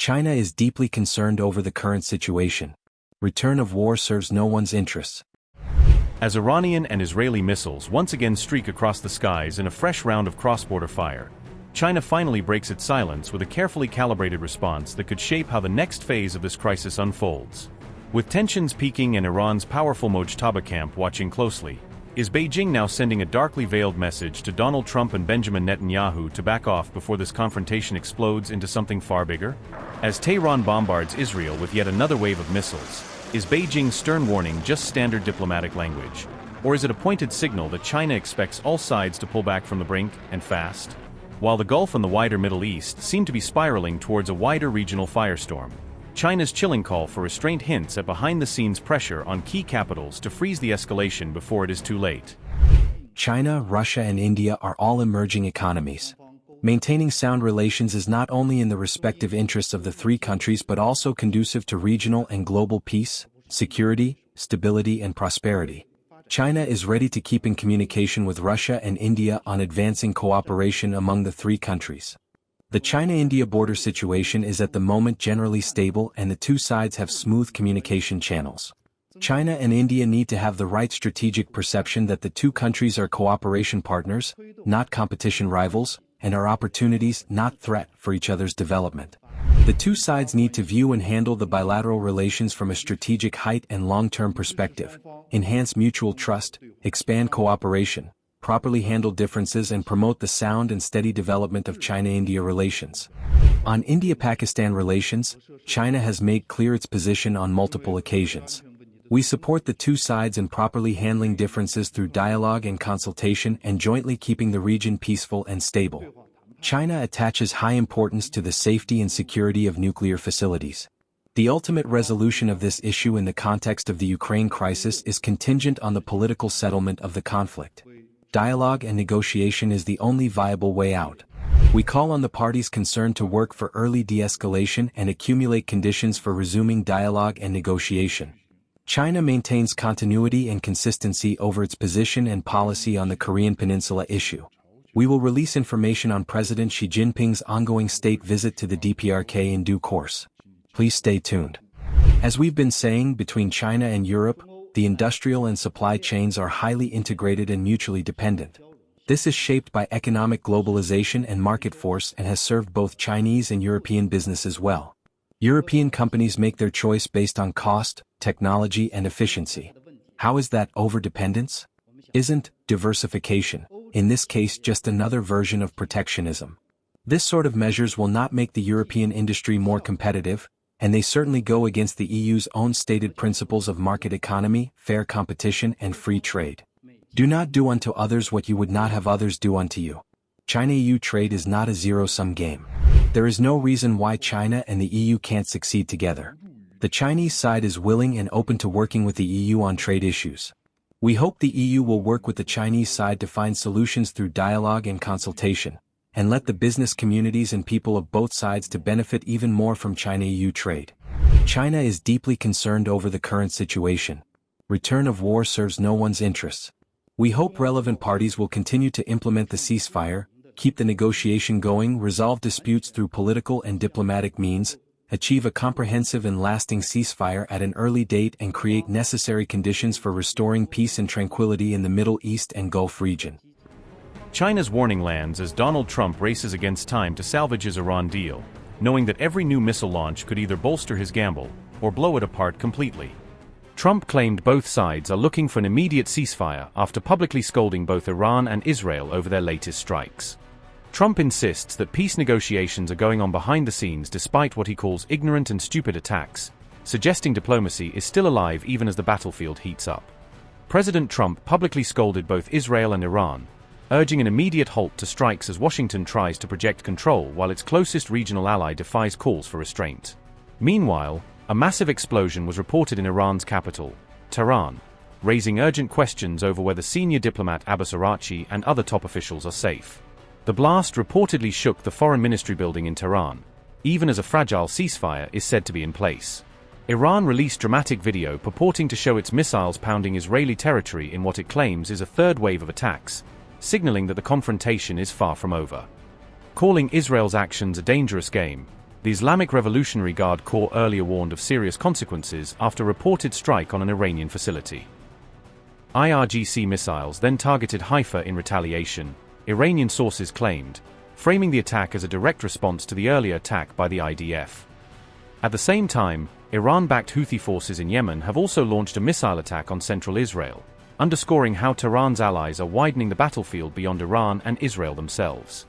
China is deeply concerned over the current situation. Return of war serves no one's interests. As Iranian and Israeli missiles once again streak across the skies in a fresh round of cross-border fire, China finally breaks its silence with a carefully calibrated response that could shape how the next phase of this crisis unfolds. With tensions peaking and Iran's powerful Mojtaba camp watching closely, is Beijing now sending a darkly veiled message to Donald Trump and Benjamin Netanyahu to back off before this confrontation explodes into something far bigger? As Tehran bombards Israel with yet another wave of missiles, is Beijing's stern warning just standard diplomatic language? Or is it a pointed signal that China expects all sides to pull back from the brink, and fast? While the Gulf and the wider Middle East seem to be spiraling towards a wider regional firestorm, China's chilling call for restraint hints at behind-the-scenes pressure on key capitals to freeze the escalation before it is too late. China, Russia, and India are all emerging economies. Maintaining sound relations is not only in the respective interests of the three countries but also conducive to regional and global peace, security, stability, and prosperity. China is ready to keep in communication with Russia and India on advancing cooperation among the three countries. The China-India border situation is at the moment generally stable and the two sides have smooth communication channels. China and India need to have the right strategic perception that the two countries are cooperation partners, not competition rivals, and are opportunities, not threat, for each other's development. The two sides need to view and handle the bilateral relations from a strategic height and long-term perspective, enhance mutual trust, expand cooperation, properly handle differences and promote the sound and steady development of China-India relations. On India-Pakistan relations, China has made clear its position on multiple occasions. We support the two sides in properly handling differences through dialogue and consultation and jointly keeping the region peaceful and stable. China attaches high importance to the safety and security of nuclear facilities. The ultimate resolution of this issue in the context of the Ukraine crisis is contingent on the political settlement of the conflict. Dialogue and negotiation is the only viable way out. We call on the parties concerned to work for early de-escalation and accumulate conditions for resuming dialogue and negotiation. China maintains continuity and consistency over its position and policy on the Korean Peninsula issue. We will release information on President Xi Jinping's ongoing state visit to the DPRK in due course. Please stay tuned. As we've been saying, between China and Europe, the industrial and supply chains are highly integrated and mutually dependent. This is shaped by economic globalization and market force and has served both Chinese and European businesses well. European companies make their choice based on cost, technology, and efficiency. How is that overdependence? Isn't diversification, in this case, just another version of protectionism? This sort of measures will not make the European industry more competitive, and they certainly go against the EU's own stated principles of market economy, fair competition, and free trade. Do not do unto others what you would not have others do unto you. China-EU trade is not a zero-sum game. There is no reason why China and the EU can't succeed together. The Chinese side is willing and open to working with the EU on trade issues. We hope the EU will work with the Chinese side to find solutions through dialogue and consultation, and let the business communities and people of both sides to benefit even more from China-EU trade. China is deeply concerned over the current situation. Return of war serves no one's interests. We hope relevant parties will continue to implement the ceasefire, keep the negotiation going, resolve disputes through political and diplomatic means, achieve a comprehensive and lasting ceasefire at an early date, and create necessary conditions for restoring peace and tranquility in the Middle East and Gulf region. China's warning lands as Donald Trump races against time to salvage his Iran deal, knowing that every new missile launch could either bolster his gamble or blow it apart completely. Trump claimed both sides are looking for an immediate ceasefire after publicly scolding both Iran and Israel over their latest strikes. Trump insists that peace negotiations are going on behind the scenes despite what he calls ignorant and stupid attacks, suggesting diplomacy is still alive even as the battlefield heats up. President Trump publicly scolded both Israel and Iran, urging an immediate halt to strikes as Washington tries to project control while its closest regional ally defies calls for restraint. Meanwhile, a massive explosion was reported in Iran's capital, Tehran, raising urgent questions over whether senior diplomat Abbas Araghchi and other top officials are safe. The blast reportedly shook the foreign ministry building in Tehran, even as a fragile ceasefire is said to be in place. Iran released dramatic video purporting to show its missiles pounding Israeli territory in what it claims is a third wave of attacks, signaling that the confrontation is far from over. Calling Israel's actions a dangerous game, The Islamic Revolutionary Guard Corps earlier warned of serious consequences after a reported strike on an Iranian facility. IRGC missiles then targeted Haifa in retaliation, Iranian sources claimed, framing the attack as a direct response to the earlier attack by the IDF. At the same time, Iran-backed Houthi forces in Yemen have also launched a missile attack on central Israel, underscoring how Tehran's allies are widening the battlefield beyond Iran and Israel themselves.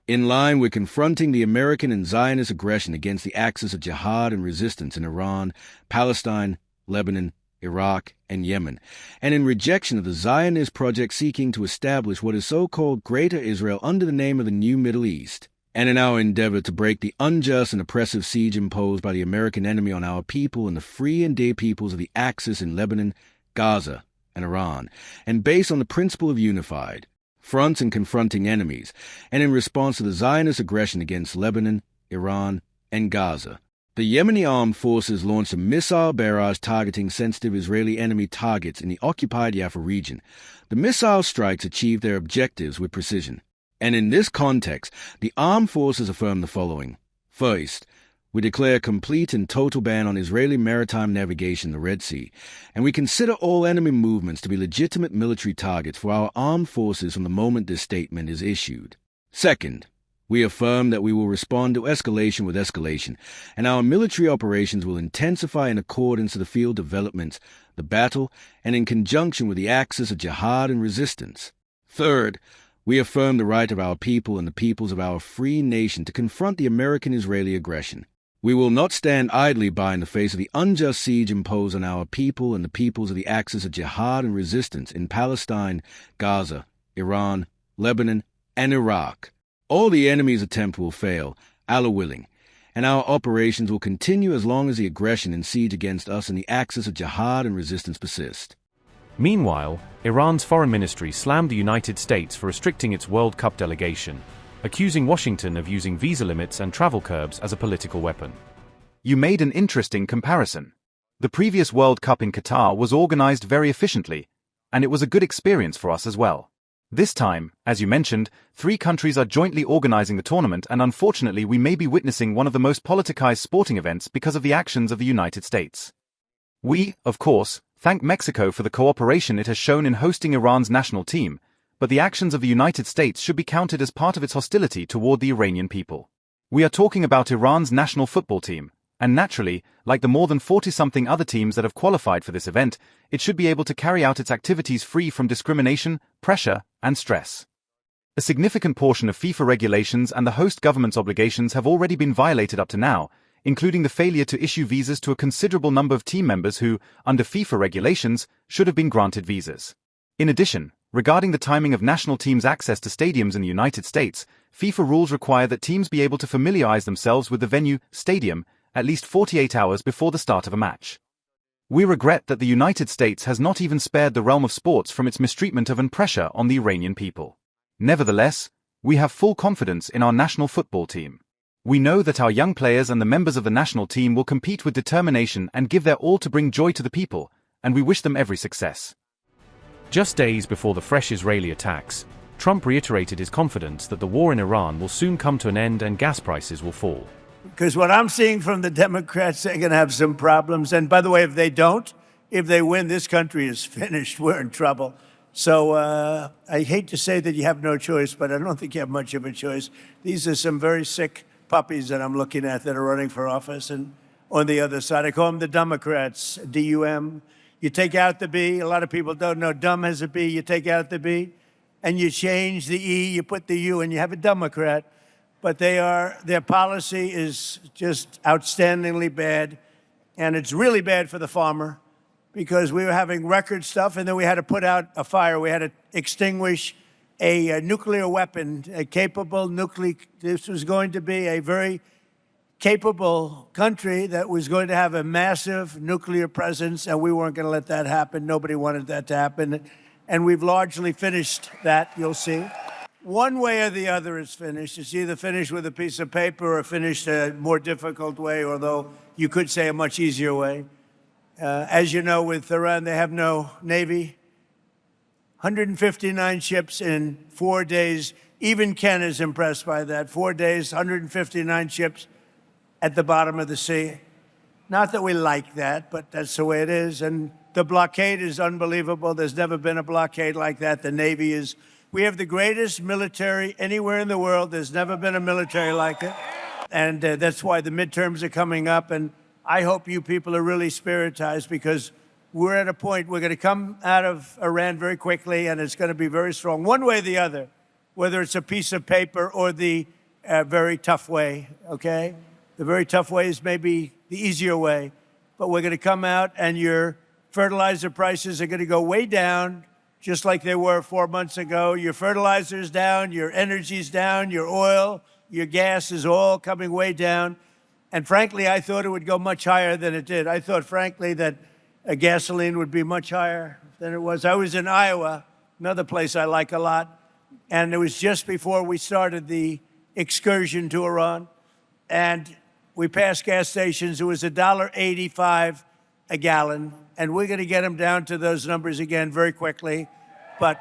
In line with confronting the American and Zionist aggression against the axis of jihad and resistance in Iran, Palestine, Lebanon, Iraq, and Yemen, and in rejection of the Zionist project seeking to establish what is so-called Greater Israel under the name of the New Middle East, and in our endeavor to break the unjust and oppressive siege imposed by the American enemy on our people and the free and dear peoples of the Axis in Lebanon, Gaza, and Iran, and based on the principle of unified fronts and confronting enemies, and in response to the Zionist aggression against Lebanon, Iran, and Gaza, the Yemeni armed forces launched a missile barrage targeting sensitive Israeli enemy targets in the occupied Jaffa region. The missile strikes achieved their objectives with precision. And in this context, the armed forces affirm the following. First, we declare a complete and total ban on Israeli maritime navigation in the Red Sea, and we consider all enemy movements to be legitimate military targets for our armed forces from the moment this statement is issued. Second, we affirm that we will respond to escalation with escalation, and our military operations will intensify in accordance to the field developments, the battle, and in conjunction with the axis of jihad and resistance. Third, we affirm the right of our people and the peoples of our free nation to confront the American-Israeli aggression. We will not stand idly by in the face of the unjust siege imposed on our people and the peoples of the axis of jihad and resistance in Palestine, Gaza, Iran, Lebanon, and Iraq. All the enemy's attempt will fail, Allah willing, and our operations will continue as long as the aggression and siege against us and the axis of jihad and resistance persist. Meanwhile, Iran's foreign ministry slammed the United States for restricting its World Cup delegation, accusing Washington of using visa limits and travel curbs as a political weapon. You made an interesting comparison. The previous World Cup in Qatar was organized very efficiently, and it was a good experience for us as well. This time, as you mentioned, 3 countries are jointly organizing the tournament, and unfortunately we may be witnessing one of the most politicized sporting events because of the actions of the United States. We, of course, thank Mexico for the cooperation it has shown in hosting Iran's national team, but the actions of the United States should be counted as part of its hostility toward the Iranian people. We are talking about Iran's national football team, and naturally, like the more than 40-something other teams that have qualified for this event, it should be able to carry out its activities free from discrimination, pressure, and stress. A significant portion of FIFA regulations and the host government's obligations have already been violated up to now, including the failure to issue visas to a considerable number of team members who, under FIFA regulations, should have been granted visas. In addition, regarding the timing of national teams' access to stadiums in the United States, FIFA rules require that teams be able to familiarize themselves with the venue, stadium, at least 48 hours before the start of a match. We regret that the United States has not even spared the realm of sports from its mistreatment of and pressure on the Iranian people. Nevertheless, we have full confidence in our national football team. We know that our young players and the members of the national team will compete with determination and give their all to bring joy to the people, and we wish them every success. Just days before the fresh Israeli attacks, Trump reiterated his confidence that the war in Iran will soon come to an end and gas prices will fall. Because what I'm seeing from the Democrats, they're going to have some problems. And by the way, if they don't, if they win, this country is finished. We're in trouble. So I hate to say that you have no choice, but I don't think you have much of a choice. These are some very sick puppies that I'm looking at that are running for office. And on the other side, I call them the Democrats, D-U-M. You take out the B. A lot of people don't know dumb has a B. You take out the B, and you change the E, you put the U, and you have a Democrat. But their policy is just outstandingly bad, and it's really bad for the farmer because we were having record stuff, and then we had to put out a fire. We had to extinguish a nuclear weapon, this was going to be a very capable country that was going to have a massive nuclear presence, and we weren't going to let that happen. Nobody wanted that to happen, and we've largely finished that, you'll see. One way or the other is finished. It's either finished with a piece of paper or finished a more difficult way, although you could say a much easier way. As you know, with Iran, they have no Navy. 159 ships in 4 days. Even Ken is impressed by that. 4 days, 159 ships. at the bottom of the sea. Not that we like that, but that's the way it is. And the blockade is unbelievable. There's never been a blockade like that. The Navy is, we have the greatest military anywhere in the world. There's never been a military like it. And that's why the midterms are coming up. And I hope you people are really spiritized, because we're at a point, we're going to come out of Iran very quickly, and it's going to be very strong, one way or the other, whether it's a piece of paper or the very tough way, okay? The very tough way is maybe the easier way, but we're going to come out, and your fertilizer prices are going to go way down, just like they were 4 months ago. Your fertilizer's down, your energy's down, your oil, your gas is all coming way down. And frankly, I thought it would go much higher than it did. I thought, frankly, that gasoline would be much higher than it was. I was in Iowa, another place I like a lot, and it was just before we started the excursion to Iran, and we passed gas stations. It was $1.85 a gallon, and we're going to get them down to those numbers again very quickly. But